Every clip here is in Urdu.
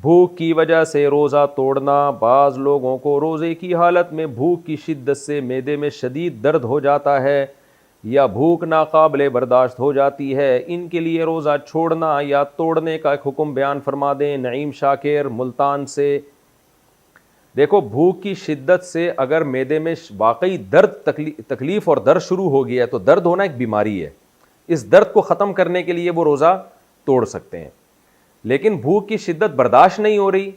بھوک کی وجہ سے روزہ توڑنا، بعض لوگوں کو روزے کی حالت میں بھوک کی شدت سے معدے میں شدید درد ہو جاتا ہے یا بھوک ناقابل برداشت ہو جاتی ہے، ان کے لیے روزہ چھوڑنا یا توڑنے کا ایک حکم بیان فرما دیں۔ نعیم شاکر ملتان سے۔ دیکھو، بھوک کی شدت سے اگر معدے میں واقعی درد، تکلیف اور درد شروع ہو گیا ہے تو درد ہونا ایک بیماری ہے، اس درد کو ختم کرنے کے لیے وہ روزہ توڑ سکتے ہیں۔ لیکن بھوک کی شدت برداشت نہیں ہو رہی،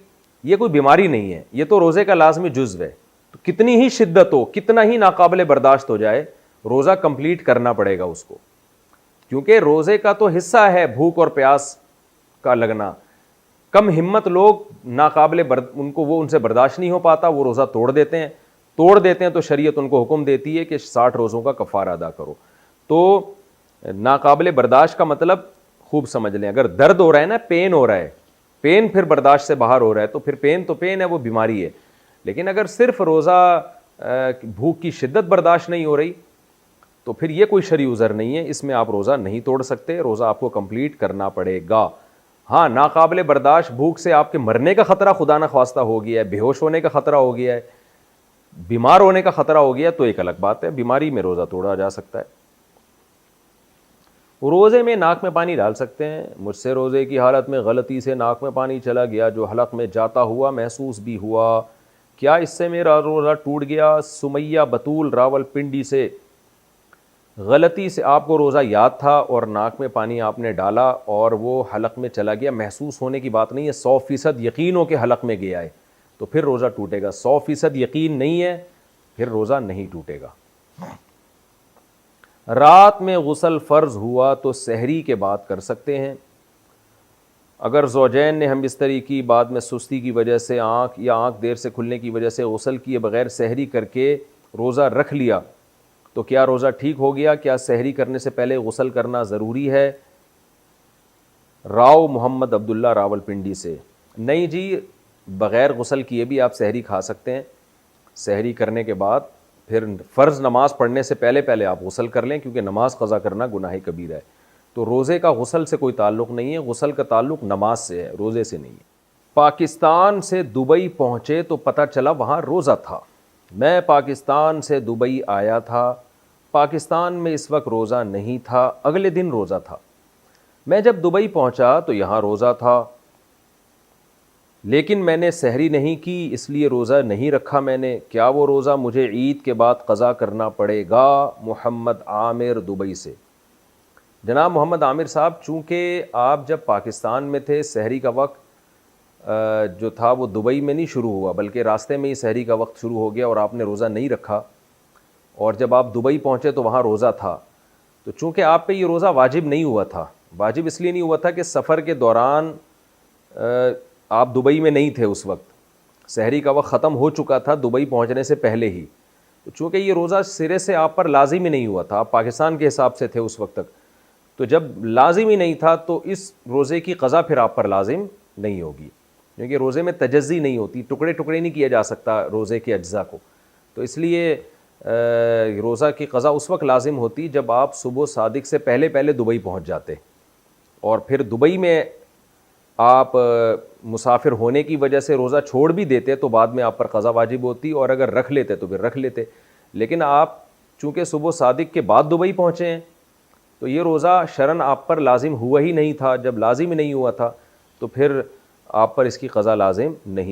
یہ کوئی بیماری نہیں ہے، یہ تو روزے کا لازمی جزو ہے، تو کتنی ہی شدت ہو، کتنا ہی ناقابل برداشت ہو جائے، روزہ کمپلیٹ کرنا پڑے گا اس کو، کیونکہ روزے کا تو حصہ ہے بھوک اور پیاس کا لگنا۔ کم ہمت لوگ ان سے برداشت نہیں ہو پاتا، وہ روزہ توڑ دیتے ہیں تو شریعت ان کو حکم دیتی ہے کہ 60 روزوں کا کفارہ ادا کرو۔ تو ناقابل برداشت کا مطلب خوب سمجھ لیں، اگر درد ہو رہا ہے نا، پین ہو رہا ہے، پین پھر برداشت سے باہر ہو رہا ہے تو پھر پین تو پین ہے، وہ بیماری ہے۔ لیکن اگر صرف روزہ بھوک کی شدت برداشت نہیں ہو رہی تو پھر یہ کوئی شرعی عذر نہیں ہے، اس میں آپ روزہ نہیں توڑ سکتے، روزہ آپ کو کمپلیٹ کرنا پڑے گا۔ ہاں، ناقابل برداشت بھوک سے آپ کے مرنے کا خطرہ خدا نہ خواستہ ہو گیا ہے، بے ہوش ہونے کا خطرہ ہو گیا ہے، بیمار ہونے کا خطرہ ہو گیا تو ایک الگ بات ہے، بیماری میں روزہ توڑا جا سکتا ہے۔ روزے میں ناک میں پانی ڈال سکتے ہیں۔ مجھ سے روزے کی حالت میں غلطی سے ناک میں پانی چلا گیا جو حلق میں جاتا ہوا محسوس بھی ہوا، کیا اس سے میرا روزہ ٹوٹ گیا؟ سمیہ بطول راولپنڈی سے۔ غلطی سے آپ کو روزہ یاد تھا اور ناک میں پانی آپ نے ڈالا اور وہ حلق میں چلا گیا، محسوس ہونے کی بات نہیں ہے، 100% یقین ہو کہ حلق میں گیا ہے تو پھر روزہ ٹوٹے گا۔ 100% یقین نہیں ہے پھر روزہ نہیں ٹوٹے گا۔ رات میں غسل فرض ہوا تو سحری کے بعد کر سکتے ہیں۔ اگر زوجین نے ہم بستری کی، بعد میں سستی کی وجہ سے آنکھ دیر سے کھلنے کی وجہ سے غسل کیے بغیر سحری کر کے روزہ رکھ لیا تو کیا روزہ ٹھیک ہو گیا؟ کیا سحری کرنے سے پہلے غسل کرنا ضروری ہے؟ راؤ محمد عبداللہ راولپنڈی سے۔ نہیں جی، بغیر غسل کیے بھی آپ سحری کھا سکتے ہیں۔ سحری کرنے کے بعد پھر فرض نماز پڑھنے سے پہلے آپ غسل کر لیں، کیونکہ نماز قضا کرنا گناہ کبیرہ ہے۔ تو روزے کا غسل سے کوئی تعلق نہیں ہے، غسل کا تعلق نماز سے ہے، روزے سے نہیں ہے۔ پاکستان سے دبئی پہنچے تو پتہ چلا وہاں روزہ تھا۔ میں پاکستان سے دبئی آیا تھا، پاکستان میں اس وقت روزہ نہیں تھا، اگلے دن روزہ تھا۔ میں جب دبئی پہنچا تو یہاں روزہ تھا، لیکن میں نے سحری نہیں کی، اس لیے روزہ نہیں رکھا میں نے، کیا وہ روزہ مجھے عید کے بعد قضا کرنا پڑے گا؟ محمد عامر دبئی سے۔ جناب محمد عامر صاحب، چونکہ آپ جب پاکستان میں تھے سحری کا وقت جو تھا وہ دبئی میں نہیں شروع ہوا، بلکہ راستے میں ہی سحری کا وقت شروع ہو گیا اور آپ نے روزہ نہیں رکھا، اور جب آپ دبئی پہنچے تو وہاں روزہ تھا، تو چونکہ آپ پہ یہ روزہ واجب نہیں ہوا تھا، واجب اس لیے نہیں ہوا تھا کہ سفر کے دوران آپ دبئی میں نہیں تھے، اس وقت سحری کا وقت ختم ہو چکا تھا دبئی پہنچنے سے پہلے ہی، تو چونکہ یہ روزہ سرے سے آپ پر لازم ہی نہیں ہوا تھا، آپ پاکستان کے حساب سے تھے اس وقت تک، تو جب لازم ہی نہیں تھا تو اس روزے کی قضا پھر آپ پر لازم نہیں ہوگی، کیونکہ روزے میں تجزی نہیں ہوتی، ٹکڑے ٹکڑے نہیں کیا جا سکتا روزے کے اجزاء کو، تو اس لیے روزہ کی قضا اس وقت لازم ہوتی جب آپ صبح صادق سے پہلے دبئی پہنچ جاتے، اور پھر دبئی میں آپ مسافر ہونے کی وجہ سے روزہ چھوڑ بھی دیتے تو بعد میں آپ پر قضا واجب ہوتی، اور اگر رکھ لیتے تو پھر رکھ لیتے، لیکن آپ چونکہ صبح صادق کے بعد دبئی پہنچے ہیں تو یہ روزہ شرعاً آپ پر لازم ہوا ہی نہیں تھا، جب لازم ہی نہیں ہوا تھا تو پھر آپ پر اس کی قضا لازم نہیں